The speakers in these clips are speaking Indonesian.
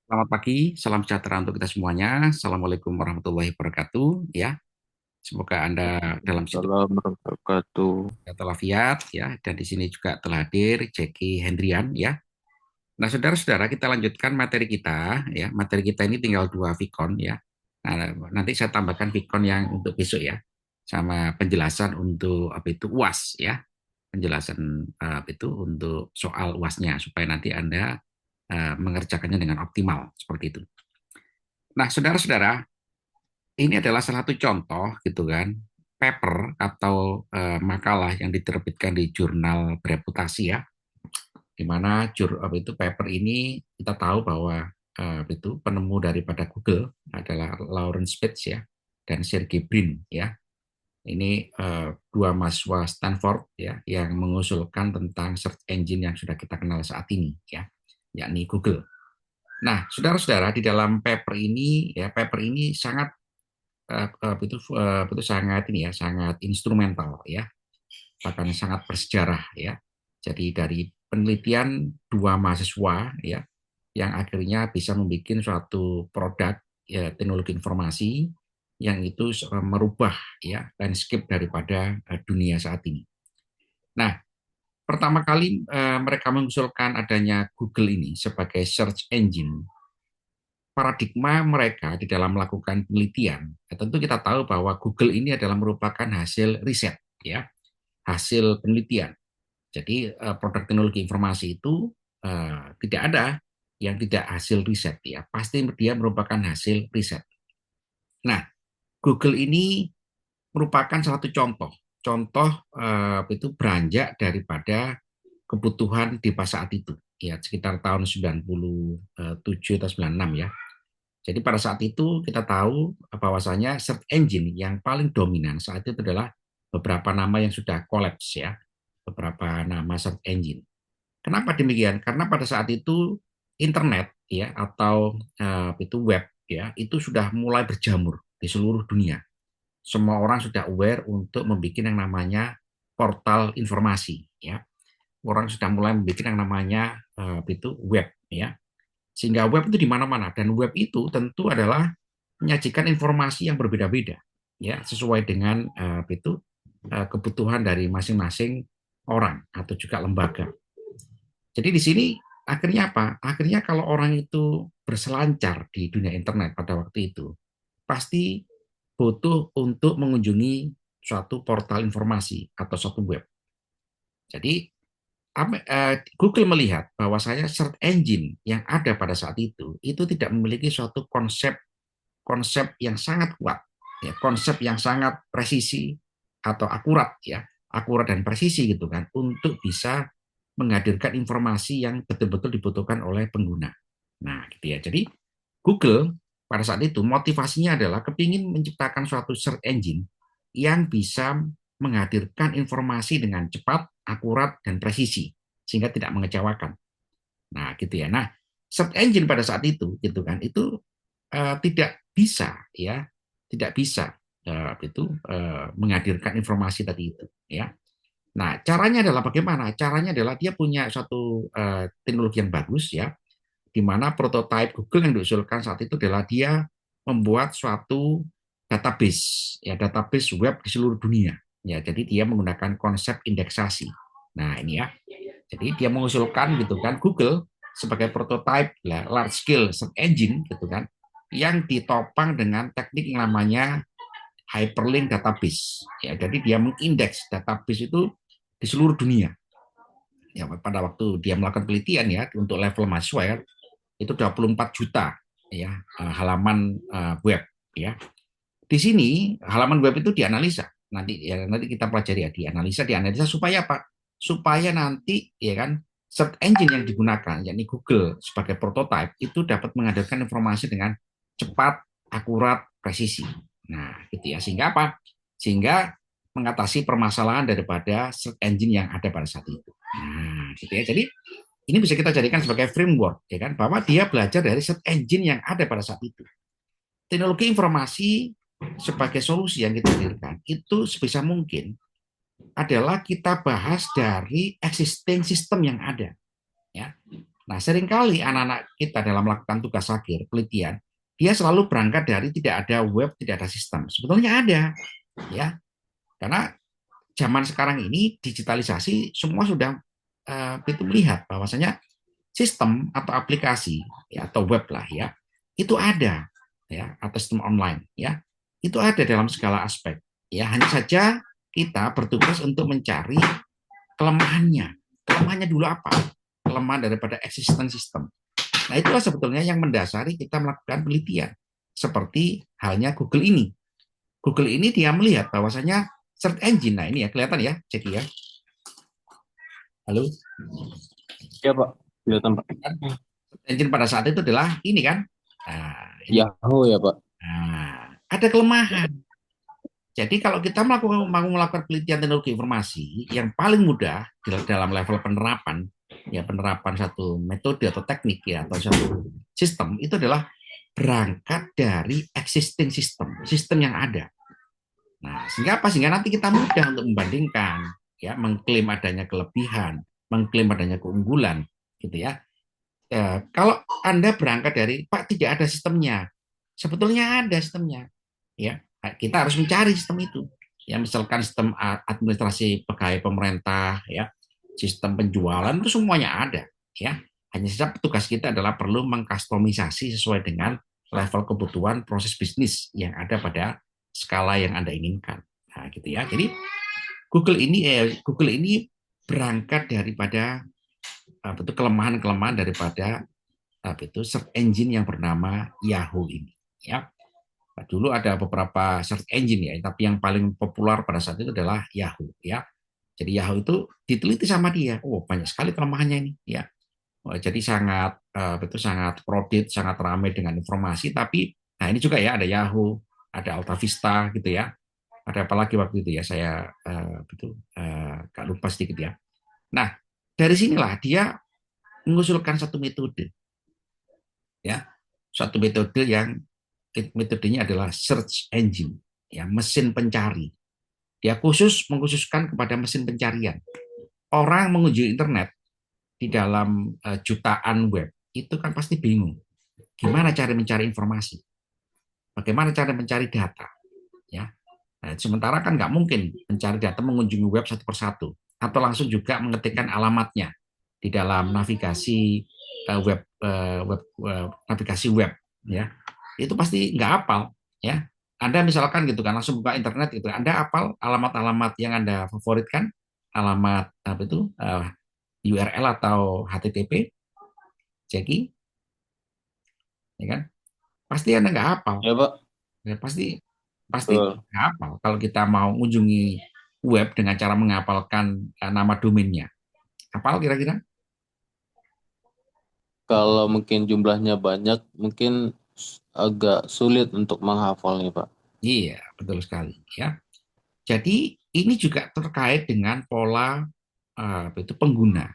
Selamat pagi, salam sejahtera untuk kita semuanya. Assalamualaikum warahmatullahi wabarakatuh. Ya, semoga Anda dalam situasi Waalaikumsalam warahmatullahi wabarakatuh. walafiat ya. Dan di sini juga telah hadir Jackie Hendrian ya. Nah, saudara-saudara, kita lanjutkan materi kita ya. Materi kita ini tinggal dua Vicon ya. Nah, nanti saya tambahkan Vicon yang untuk besok ya, sama penjelasan untuk apa itu UAS ya. Penjelasan apa itu untuk soal UASnya supaya nanti Anda mengerjakannya dengan optimal seperti itu. Nah, saudara-saudara, ini adalah salah satu contoh gitu kan, paper atau makalah yang diterbitkan di jurnal bereputasi ya, di mana apa itu paper ini kita tahu bahwa itu penemu daripada Google adalah Lawrence Page ya dan Sergey Brin ya. Ini dua mahasiswa Stanford ya yang mengusulkan tentang search engine yang sudah kita kenal saat ini ya, yakni Google. Nah, saudara-saudara, di dalam paper ini ya, paper ini sangat itu sangat ini ya, sangat instrumental ya, bahkan sangat bersejarah ya. Jadi dari penelitian dua mahasiswa ya, yang akhirnya bisa membuat suatu produk ya, teknologi informasi yang itu merubah ya landscape daripada dunia saat ini. Nah, pertama kali mereka mengusulkan adanya Google ini sebagai search engine. Paradigma mereka di dalam melakukan penelitian, ya tentu kita tahu bahwa Google ini adalah merupakan hasil riset, ya, hasil penelitian. Jadi produk teknologi informasi itu tidak ada yang tidak hasil riset, ya, pasti dia merupakan hasil riset. Nah, Google ini merupakan salah satu contoh, contoh itu beranjak daripada kebutuhan di pas saat itu, ya sekitar tahun 97 atau 96 ya. Jadi pada saat itu kita tahu bahwasanya search engine yang paling dominan saat itu adalah beberapa nama yang sudah kolaps ya, beberapa nama search engine. Kenapa demikian? Karena pada saat itu internet ya atau itu web ya itu sudah mulai berjamur di seluruh dunia. Semua orang sudah aware untuk membuat yang namanya portal informasi ya. Orang sudah mulai membuat yang namanya itu web ya, sehingga web itu di mana-mana dan web itu tentu adalah menyajikan informasi yang berbeda-beda ya sesuai dengan kebutuhan dari masing-masing orang atau juga lembaga. Jadi di sini akhirnya apa? Akhirnya kalau orang itu berselancar di dunia internet pada waktu itu pasti butuh untuk mengunjungi suatu portal informasi atau suatu web. Jadi Google melihat bahwa saya search engine yang ada pada saat itu tidak memiliki suatu konsep konsep yang sangat kuat, ya, konsep yang sangat presisi atau akurat ya, akurat dan presisi gitu kan, untuk bisa menghadirkan informasi yang betul-betul dibutuhkan oleh pengguna. Nah, gitu ya. Jadi Google pada saat itu motivasinya adalah kepingin menciptakan suatu search engine yang bisa menghadirkan informasi dengan cepat, akurat, dan presisi sehingga tidak mengecewakan. Nah, gitu ya. Nah, search engine pada saat itu kan, itu tidak bisa ya, tidak bisa menghadirkan informasi tadi itu ya. Nah, caranya adalah bagaimana? Caranya adalah dia punya suatu teknologi yang bagus ya, di mana prototipe Google yang diusulkan saat itu adalah dia membuat suatu database ya, database web di seluruh dunia ya. Jadi dia menggunakan konsep indeksasi. Nah, ini ya. Jadi dia mengusulkan gitu kan Google sebagai prototipe large scale search engine gitu kan yang ditopang dengan teknik yang namanya hyperlink database. Ya, jadi dia mengindeks database itu di seluruh dunia. Ya, pada waktu dia melakukan penelitian ya untuk level mahasiswa ya, itu 24 juta ya halaman web ya. Di sini halaman web itu dianalisa. Nanti kita pelajari ya, dianalisa supaya apa? Supaya nanti ya kan search engine yang digunakan yakni Google sebagai prototipe itu dapat menghadirkan informasi dengan cepat, akurat, presisi. Nah, gitu ya. Sehingga apa? Sehingga mengatasi permasalahan daripada search engine yang ada pada saat itu. Nah, gitu ya. Jadi ini bisa kita jadikan sebagai framework ya kan bahwa dia belajar dari search engine yang ada pada saat itu. Teknologi informasi sebagai solusi yang kita hadirkan itu sebisa mungkin adalah kita bahas dari existing sistem yang ada ya. Nah, seringkali anak-anak kita dalam melakukan tugas akhir, penelitian, dia selalu berangkat dari tidak ada web, tidak ada sistem. Sebetulnya ada, ya, karena zaman sekarang ini digitalisasi semua sudah itu melihat bahwasanya sistem atau aplikasi ya, atau web lah ya itu ada ya atau sistem online ya itu ada dalam segala aspek ya hanya saja kita bertugas untuk mencari kelemahannya dulu apa kelemahan daripada existing sistem. Nah itulah sebetulnya yang mendasari kita melakukan penelitian seperti halnya Google ini. Google ini dia melihat bahwasanya search engine, nah ini ya kelihatan ya, Ceki ya. Halo, Ya Pak, kelihatan Pak. search engine pada saat itu adalah ini kan. Nah, ini. Yahoo ya Pak. Nah, ada kelemahan. Jadi kalau kita mau melakukan penelitian teknologi informasi, yang paling mudah dalam level penerapan, ya penerapan satu metode atau teknik ya atau satu sistem itu adalah berangkat dari existing system, sistem yang ada. Nah, sehingga apa? Sehingga nanti kita mudah untuk membandingkan, ya, mengklaim adanya kelebihan, mengklaim adanya keunggulan, gitu ya. Kalau Anda berangkat dari Pak tidak ada sistemnya, sebetulnya ada sistemnya, ya. Kita harus mencari sistem itu. Ya, misalkan sistem administrasi pegawai pemerintah, ya, sistem penjualan itu semuanya ada, ya. Hanya saja tugas kita adalah perlu mengkustomisasi sesuai dengan level kebutuhan proses bisnis yang ada pada skala yang Anda inginkan. Nah, gitu ya. Jadi Google ini berangkat daripada apa itu kelemahan-kelemahan daripada apa itu search engine yang bernama Yahoo ini. Ya, dulu ada beberapa search engine ya, tapi yang paling populer pada saat itu adalah Yahoo. Ya, jadi Yahoo itu diteliti sama dia. Oh, banyak sekali kelemahannya ini. Ya, jadi sangat betul sangat crowded, sangat ramai dengan informasi. Tapi nah ini juga ya ada Yahoo, ada Alta Vista gitu ya. Ada apa lagi waktu itu ya saya betul gak lupa sedikit ya. Nah dari sinilah dia mengusulkan satu metode ya, satu metode yang metodenya adalah search engine ya mesin pencari. Dia mengkhususkan kepada mesin pencarian. Orang mengunjungi internet di dalam jutaan web itu kan pasti bingung gimana cara mencari informasi, bagaimana cara mencari data, ya. Nah, sementara kan nggak mungkin mencari data mengunjungi web satu persatu atau langsung juga mengetikkan alamatnya di dalam navigasi navigasi web, ya. Itu pasti nggak hafal, ya. Anda misalkan gitu kan langsung buka internet gitu, Anda hafal alamat-alamat yang Anda favoritkan, alamat apa itu URL atau HTTP, Jackie, ya kan? Pasti Anda nggak hafal. Ya Pak, Ya, pasti pasti betul. nggak hafal kalau kita mau mengunjungi web dengan cara menghafalkan nama domainnya. Hafal kira-kira? Kalau mungkin jumlahnya banyak, mungkin agak sulit untuk menghafalnya Pak. Iya, betul sekali. Ya. Jadi ini juga terkait dengan pola itu pengguna.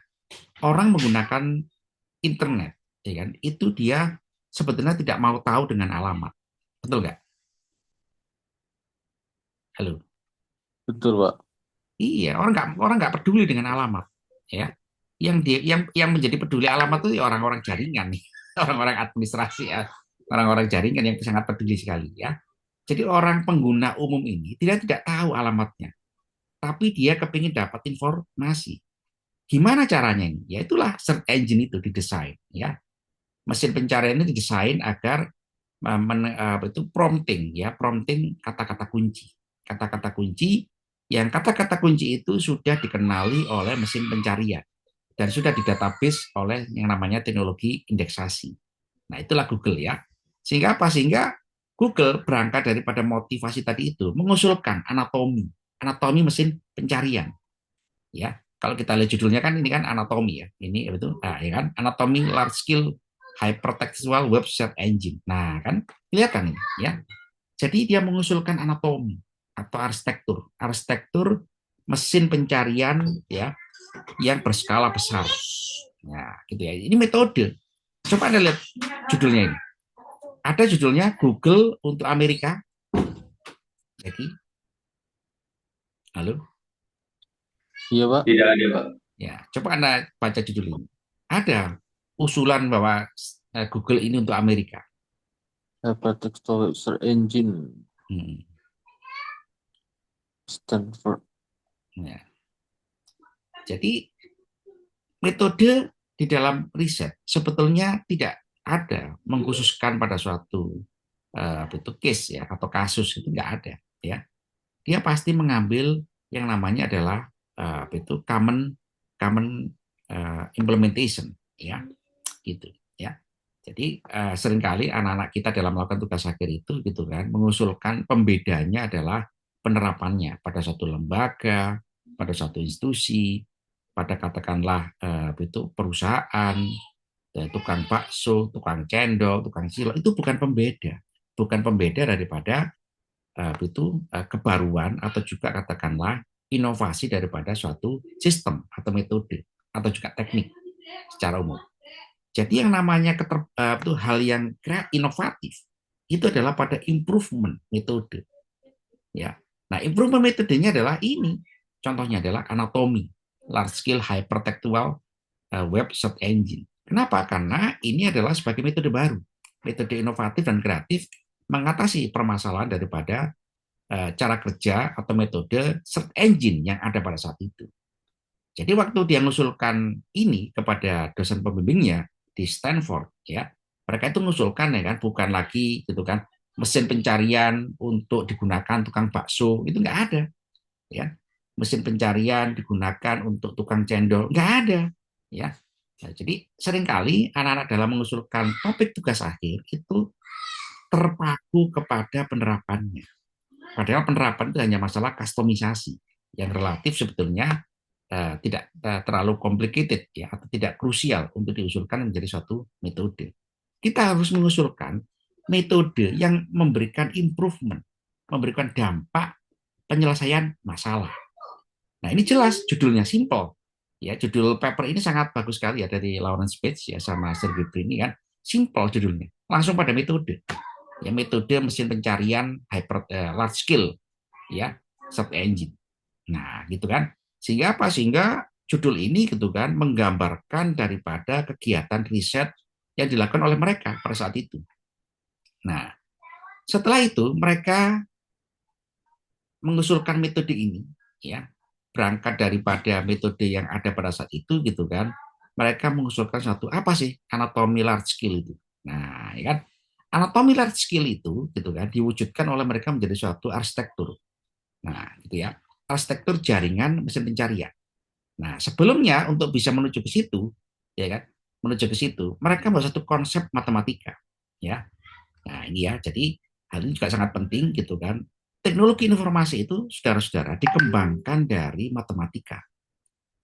Orang menggunakan internet, ya kan? Itu dia sebetulnya tidak mau tahu dengan alamat, betul nggak? Halo. Betul Pak. Iya, orang nggak peduli dengan alamat, ya. Yang menjadi peduli alamat itu ya orang-orang jaringan nih, orang-orang administrasi ya, orang-orang jaringan yang sangat peduli sekali ya. Jadi orang pengguna umum ini tidak tahu alamatnya, tapi dia kepingin dapat informasi. Gimana caranya ini? Ya itulah search engine itu didesain ya. Mesin pencarian ini didesain agar itu prompting ya, prompting kata-kata kunci. Kata-kata kunci yang kata-kata kunci itu sudah dikenali oleh mesin pencarian dan sudah didatabase oleh yang namanya teknologi indeksasi. Nah, itulah Google ya. Sehingga apa? Sehingga Google berangkat daripada motivasi tadi itu mengusulkan anatomi, anatomi mesin pencarian ya. Kalau kita lihat judulnya kan ini kan anatomi ya. Ini itu nah, ya kan anatomi large scale hypertextual web search engine. Nah, kan kelihatan ini ya. Jadi dia mengusulkan anatomi atau arsitektur, arsitektur mesin pencarian ya yang berskala besar. Nah, gitu ya. Ini metode. Coba Anda lihat judulnya ini. Ada judulnya Google untuk Amerika. Jadi, halo. Iya Pak. Tidak ada, Pak. Ya, coba Anda baca judul ini. Ada. usulan bahwa Google ini untuk Amerika. Hypertextual Search Engine Hmm. Stanford. Ya. Jadi metode di dalam riset sebetulnya tidak ada mengkhususkan pada suatu itu case ya atau kasus itu nggak ada ya. Dia pasti mengambil yang namanya adalah itu common common implementation ya gitu ya. Jadi seringkali anak-anak kita dalam melakukan tugas akhir itu gitu kan mengusulkan pembedanya adalah penerapannya pada suatu lembaga, pada suatu institusi, pada katakanlah itu perusahaan, tukang bakso, tukang cendol, tukang cilok itu bukan pembeda, bukan pembeda daripada itu kebaruan atau juga katakanlah inovasi daripada suatu sistem atau metode atau juga teknik secara umum. Jadi yang namanya itu hal yang inovatif itu adalah pada improvement metode. Ya, nah improvement metodenya adalah ini. Contohnya adalah anatomi, large scale hypertextual web search engine. Kenapa? Karena ini adalah sebagai metode baru, metode inovatif dan kreatif mengatasi permasalahan daripada cara kerja atau metode search engine yang ada pada saat itu. Jadi waktu dia mengusulkan ini kepada dosen pembimbingnya di Stanford, ya mereka itu mengusulkan ya kan, bukan lagi gitu kan mesin pencarian untuk digunakan tukang bakso itu nggak ada, ya mesin pencarian digunakan untuk tukang cendol nggak ada, ya. Nah, jadi seringkali anak-anak dalam mengusulkan topik tugas akhir itu terpaku kepada penerapannya. Padahal penerapan itu hanya masalah kustomisasi yang relatif sebetulnya tidak terlalu complicated ya atau tidak krusial untuk diusulkan menjadi suatu metode. Kita harus mengusulkan metode yang memberikan improvement, memberikan dampak penyelesaian masalah. Nah, ini jelas judulnya simple. Ya, judul paper ini sangat bagus sekali ya dari Lawrence Page ya sama Sergey Brin ini kan simple judulnya. Langsung pada metode. Ya, metode mesin pencarian large scale ya search engine. Nah, gitu kan. Sehingga apa? Sehingga judul ini gitu kan menggambarkan daripada kegiatan riset yang dilakukan oleh mereka pada saat itu. Nah, setelah itu mereka mengusulkan metode ini ya berangkat daripada metode yang ada pada saat itu gitu kan. Mereka mengusulkan satu apa sih anatomi large scale itu. Nah, ya kan anatomi large scale itu gitu kan diwujudkan oleh mereka menjadi suatu arsitektur. Nah, gitu ya. Arsitektur jaringan mesin pencarian. Nah, sebelumnya untuk bisa menuju ke situ, ya kan, menuju ke situ, mereka membuat satu konsep matematika, ya. Nah, ini ya, jadi hal ini juga sangat penting gitu kan. Teknologi informasi itu, saudara-saudara, dikembangkan dari matematika.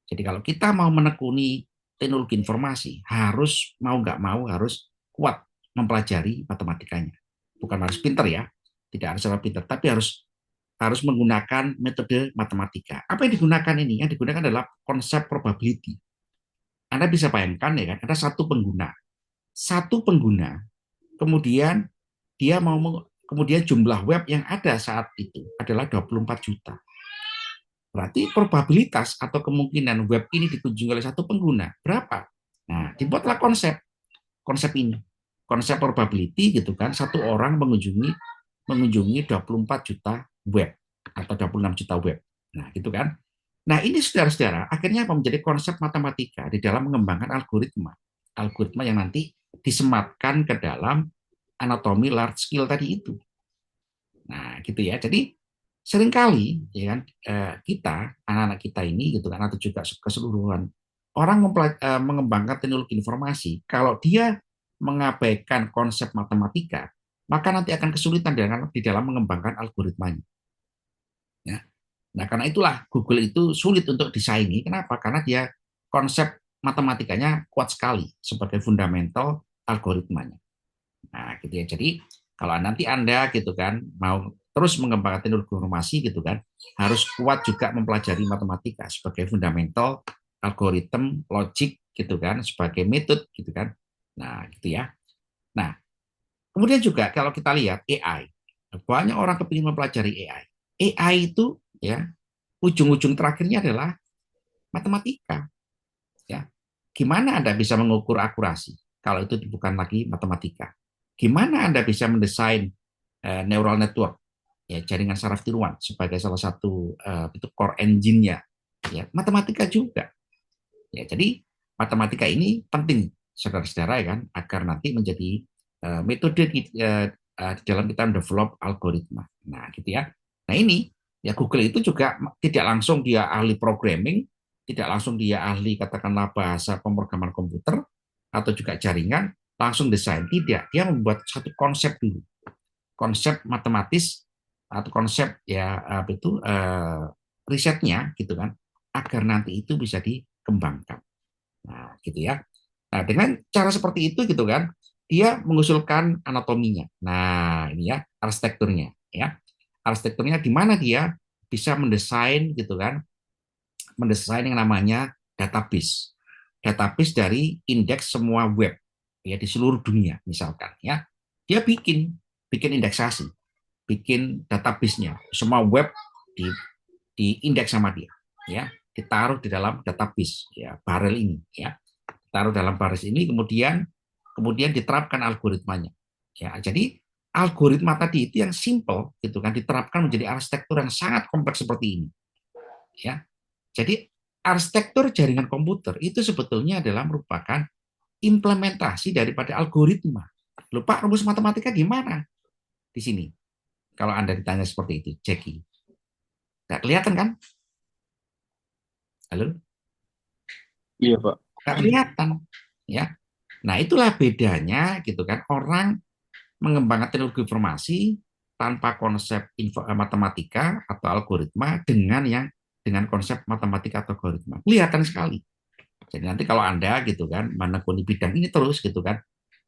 Jadi kalau kita mau menekuni teknologi informasi, harus mau nggak mau harus kuat mempelajari matematikanya. Bukan harus pinter ya, tidak harus sama pinter, tapi harus menggunakan metode matematika. Apa yang digunakan ini? Yang digunakan adalah konsep probability. Anda bisa bayangkan ya kan, ada satu pengguna, kemudian dia mau kemudian jumlah web yang ada saat itu adalah 24 juta. Berarti probabilitas atau kemungkinan web ini dikunjungi oleh satu pengguna berapa? Nah, dibuatlah konsep ini. Konsep probability gitu kan, satu orang mengunjungi 24 juta web atau 26 juta web. Nah, gitu kan. Nah, ini saudara-saudara, akhirnya apa menjadi konsep matematika di dalam mengembangkan algoritma. Algoritma yang nanti disematkan ke dalam anatomi large scale tadi itu. Nah, gitu ya. Jadi seringkali ya kan kita anak-anak kita ini gitu kan atau juga keseluruhan orang mengembangkan teknologi informasi kalau dia mengabaikan konsep matematika maka nanti akan kesulitan di dalam mengembangkan algoritmanya ya. Nah, karena itulah Google itu sulit untuk disaingi. Kenapa? Karena dia konsep matematikanya kuat sekali sebagai fundamental algoritmanya. Nah, gitu ya. Jadi kalau nanti Anda gitu kan mau terus mengembangkan teknologi informasi gitu kan, harus kuat juga mempelajari matematika sebagai fundamental algoritma logik gitu kan, sebagai metode gitu kan. Nah, gitu ya. Nah, kemudian juga kalau kita lihat AI, banyak orang kepingin mempelajari AI. AI itu ya ujung-ujung terakhirnya adalah matematika ya. Gimana Anda bisa mengukur akurasi kalau itu bukan lagi matematika? Gimana Anda bisa mendesain neural network, ya jaringan saraf tiruan sebagai salah satu itu core engine-nya, ya matematika juga. Ya, jadi matematika ini penting, saudara-saudara, ya kan, agar nanti menjadi metode di dalam kita develop algoritma. Nah, gitu ya. Nah, ini ya Google itu juga tidak langsung dia ahli programming, tidak langsung dia ahli katakanlah bahasa pemrograman komputer atau juga jaringan, langsung desain. Tidak, dia membuat satu konsep dulu. Konsep matematis atau konsep ya apa itu risetnya gitu kan, agar nanti itu bisa dikembangkan. Nah, gitu ya. Nah, dengan cara seperti itu gitu kan, dia mengusulkan anatominya. Nah, ini ya arsitekturnya ya. Arsitekturnya di mana dia bisa mendesain gitu kan, mendesain yang namanya database. Database dari indeks semua web ya di seluruh dunia misalkan ya. Dia bikin indeksasi, bikin database-nya. Semua web di indeks sama dia ya, ditaruh di dalam database ya, barel ini ya, taruh dalam baris ini, kemudian kemudian diterapkan algoritmanya. Ya, jadi algoritma tadi itu yang simple gitu kan diterapkan menjadi arsitektur yang sangat kompleks seperti ini. Ya. Jadi arsitektur jaringan komputer itu sebetulnya adalah merupakan implementasi daripada algoritma. Lupa rumus matematika di mana? Di sini. Kalau Anda ditanya seperti itu, Jackie. Nggak kelihatan kan? Halo? Iya, Pak. Nggak kelihatan. Ya. Nah, itulah bedanya gitu kan orang mengembangkan teknologi informasi tanpa konsep matematika atau algoritma dengan konsep matematika atau algoritma. Kelihatan sekali. Jadi nanti kalau Anda gitu kan menekuni bidang ini terus gitu kan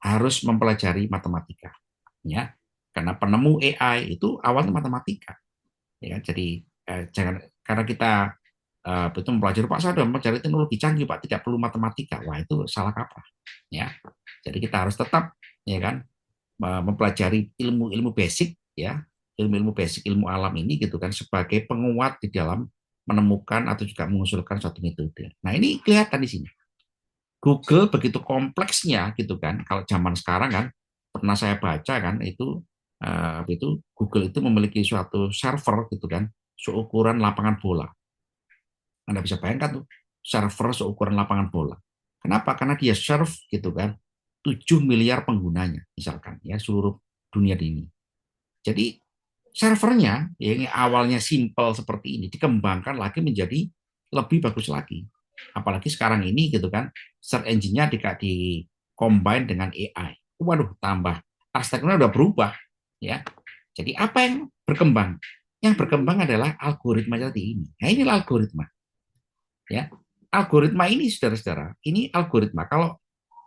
harus mempelajari matematika ya. Karena penemu AI itu awalnya matematika ya. Jadi jangan karena kita itu mempelajari Pak saya sudah mempelajari teknologi canggih Pak tidak perlu matematika. Wah, itu salah kaprah ya. Jadi kita harus tetap ya kan mempelajari ilmu-ilmu basic ya, ilmu-ilmu basic ilmu alam ini gitu kan sebagai penguat di dalam menemukan atau juga mengusulkan suatu metode. Nah, ini kelihatan di sini. Google begitu kompleksnya gitu kan. Kalau zaman sekarang kan pernah saya baca kan itu Google itu memiliki suatu server gitu kan seukuran lapangan bola. Anda bisa bayangkan tuh server seukuran lapangan bola. Kenapa? Karena dia serve gitu kan 7 miliar penggunanya misalkan ya seluruh dunia ini. Jadi servernya yang awalnya simple seperti ini dikembangkan lagi menjadi lebih bagus lagi. Apalagi sekarang ini gitu kan, search engine-nya di combine dengan AI. Waduh, tambah arsitekturnya udah berubah ya. Jadi apa yang berkembang? Yang berkembang adalah algoritma tadi ini. Nah, inilah algoritma ya. Algoritma ini saudara-saudara, ini algoritma. Kalau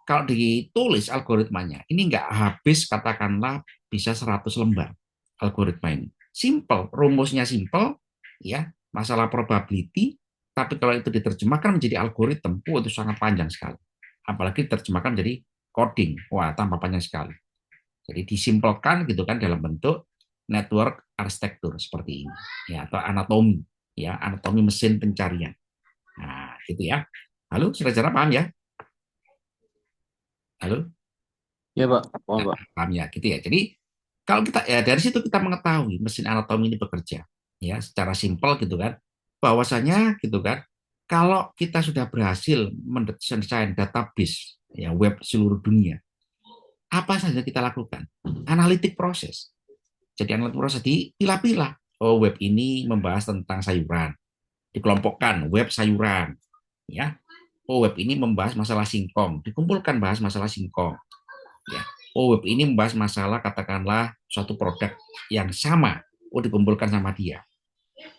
kalau ditulis algoritmanya, ini nggak habis katakanlah bisa 100 lembar algoritma ini. Simple, rumusnya simple, ya masalah probability, tapi kalau itu diterjemahkan menjadi algoritma, itu sangat panjang sekali. Apalagi diterjemahkan menjadi coding, wah tambah panjang sekali. Jadi disimpelkan gitu kan dalam bentuk network arsitektur seperti ini, ya atau anatomi, ya anatomi mesin pencarian. Nah, gitu ya. Halo, saudara paham ya? Halo? Iya, Pak. Oh, Nah, Pak. paham ya, gitu ya. Jadi kalau kita ya dari situ kita mengetahui mesin anatomi ini bekerja, ya secara simpel gitu kan, bahwasanya gitu kan, kalau kita sudah berhasil mendesain database ya web seluruh dunia, apa saja kita lakukan? Analitik proses. Jadi analitik proses dipilah-pilah. Oh, web ini membahas tentang sayuran, dikelompokkan web sayuran, ya. Oh, web ini membahas masalah singkong, dikumpulkan bahas masalah singkong. Ya. Oh, web ini membahas masalah katakanlah suatu produk yang sama, oh dikumpulkan sama dia.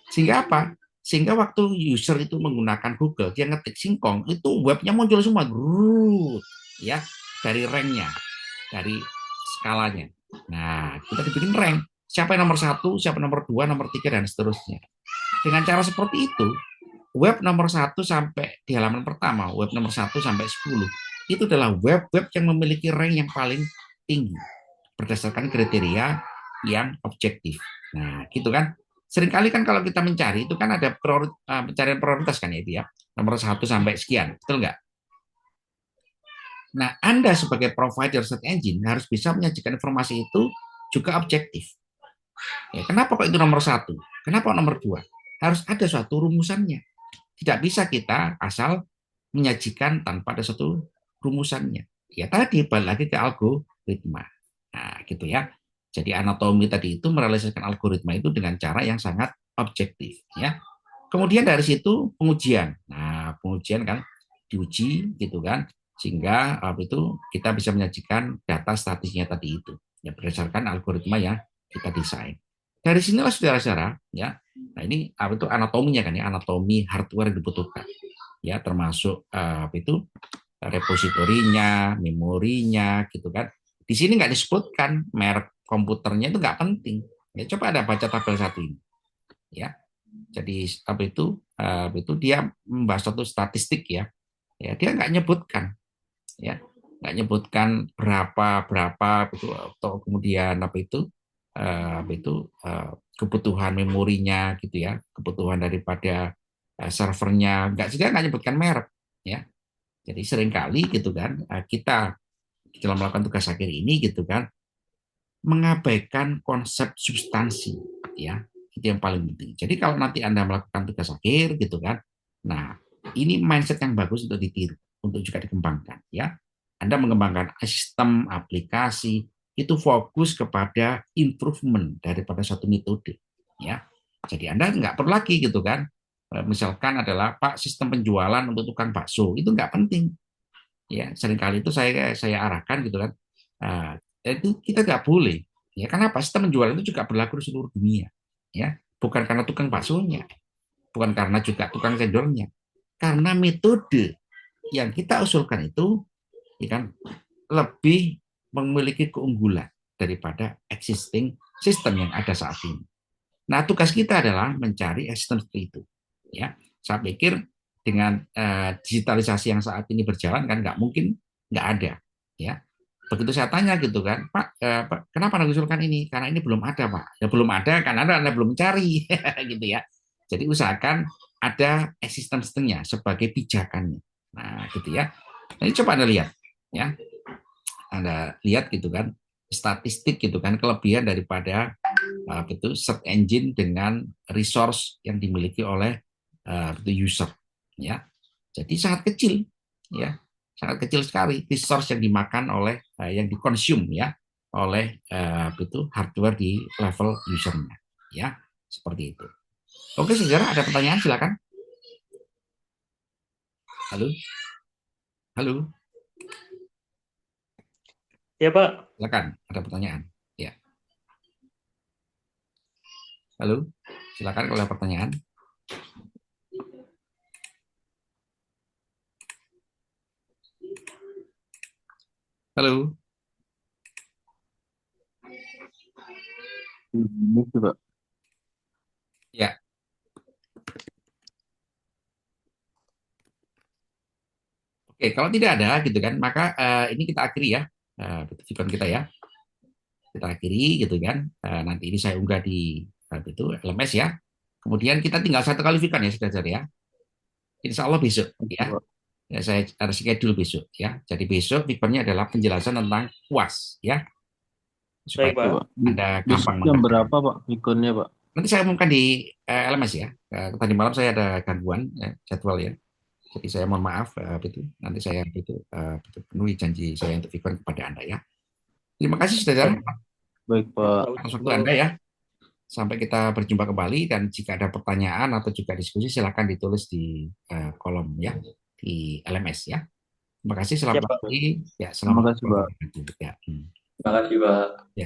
Sehingga apa? Sehingga waktu user itu menggunakan Google, dia ngetik singkong, itu webnya muncul semua, grut, ya, dari ranknya, dari skalanya. Nah, kita dibikin rank. Siapa yang nomor satu, siapa nomor dua, nomor tiga, dan seterusnya. Dengan cara seperti itu, web nomor satu sampai di halaman pertama, web nomor satu sampai 10, itu adalah web-web yang memiliki rank yang paling tinggi berdasarkan kriteria yang objektif. Nah, gitu kan. Seringkali kan kalau kita mencari itu kan ada pencarian prioritas kan ya itu ya. Nomor satu sampai sekian, betul nggak? Nah, Anda sebagai provider search engine harus bisa menyajikan informasi itu juga objektif. Ya, kenapa kok itu nomor satu? Kenapa nomor dua? Harus ada suatu rumusannya. Tidak bisa kita asal menyajikan tanpa ada suatu rumusannya. Ya tadi balik lagi ke algoritma. Nah, gitu ya. Jadi anatomi tadi itu merealisasikan algoritma itu dengan cara yang sangat objektif, ya. Kemudian dari situ pengujian. Nah, pengujian kan diuji gitu kan, sehingga itu kita bisa menyajikan data statistiknya tadi itu ya berdasarkan algoritma yang kita desain. Dari sinilah saudara-saudara ya. Nah, ini apa itu anatominya kan ya, anatomi hardware yang dibutuhkan. Ya, termasuk apa itu repositorinya, memorinya gitu kan. Di sini nggak disebutkan merek komputernya itu nggak penting. Ya, coba ada baca tabel satu ini. Ya, jadi apa itu dia membahas suatu statistik ya. Ya, dia nggak nyebutkan ya, nggak nyebutkan berapa berapa itu atau kemudian apa itu kebutuhan memorinya gitu ya, kebutuhan daripada servernya nggak juga nggak nyebutkan merek ya. Jadi seringkali gitu kan kita dalam melakukan tugas akhir ini gitu kan mengabaikan konsep substansi ya, itu yang paling penting. Jadi kalau nanti Anda melakukan tugas akhir gitu kan, nah ini mindset yang bagus untuk ditiru, untuk juga dikembangkan ya. Anda mengembangkan sistem aplikasi itu fokus kepada improvement daripada satu metode ya. Jadi Anda nggak perlu lagi gitu kan, misalkan adalah Pak sistem penjualan untuk tukang bakso itu nggak penting ya. Seringkali itu saya arahkan gitu kan. Nah, itu kita nggak boleh. Ya, kenapa? Sistem penjualan itu juga berlaku di seluruh dunia. Ya, bukan karena tukang baksonya, bukan karena juga tukang cendolnya, karena metode yang kita usulkan itu, ya kan, lebih memiliki keunggulan daripada existing sistem yang ada saat ini. Nah, tugas kita adalah mencari sistem seperti itu. Ya, saya pikir dengan digitalisasi yang saat ini berjalan kan nggak mungkin nggak ada. Ya, begitu saya tanya gitu kan, Pak, kenapa Anda usulkan ini? Karena ini belum ada, Pak. Ya belum ada karena Anda belum mencari, gitu ya. Jadi usahakan ada sistemnya sebagai pijakannya. Nah, gitu ya. Nah, ini coba Anda lihat, ya. Anda lihat gitu kan, statistik gitu kan, kelebihan daripada itu search engine dengan resource yang dimiliki oleh user, ya. Jadi sangat kecil, ya, sangat kecil sekali resource yang dimakan oleh yang dikonsum ya oleh itu hardware di level usernya, ya, seperti itu. Oke, saudara, ada pertanyaan silakan. Halo, halo, Ya, Pak. silakan, ada pertanyaan. Ya, halo, silakan kalau ada pertanyaan. Halo. Ini sih, Pak. Ya. Oke, kalau tidak ada gitu kan, maka ini kita akhiri ya, video kita ya. Kita akhiri gitu kan. Nanti ini saya unggah di itu LMS ya. Kemudian kita tinggal satu kali VCon ya, saudara ya. Insya Allah besok Oke, ya. Pak. Ya, saya ada schedule besok ya. Jadi besok VConnya adalah penjelasan tentang UAS ya, supaya Baik, Oke, Pak. Pak. Anda Besok gampang jam mengerti. berapa, Pak, ikonnya, Pak? Nanti saya umumkan di LMS ya. Tadi malam saya ada gangguan ya, jadwal ya. Jadi saya mohon maaf itu nanti saya penuhi janji saya untuk VCon kepada Anda ya. Terima kasih saudara Baik. Baik, Pak. atas waktu Anda ya. Sampai kita berjumpa kembali dan jika ada pertanyaan atau juga diskusi silakan ditulis di kolom ya di LMS ya. Terima kasih, Siap, selamat Pak. pagi. Ya, Terima selamat kasih, Pak. ya. Terima kasih, Pak. Ya.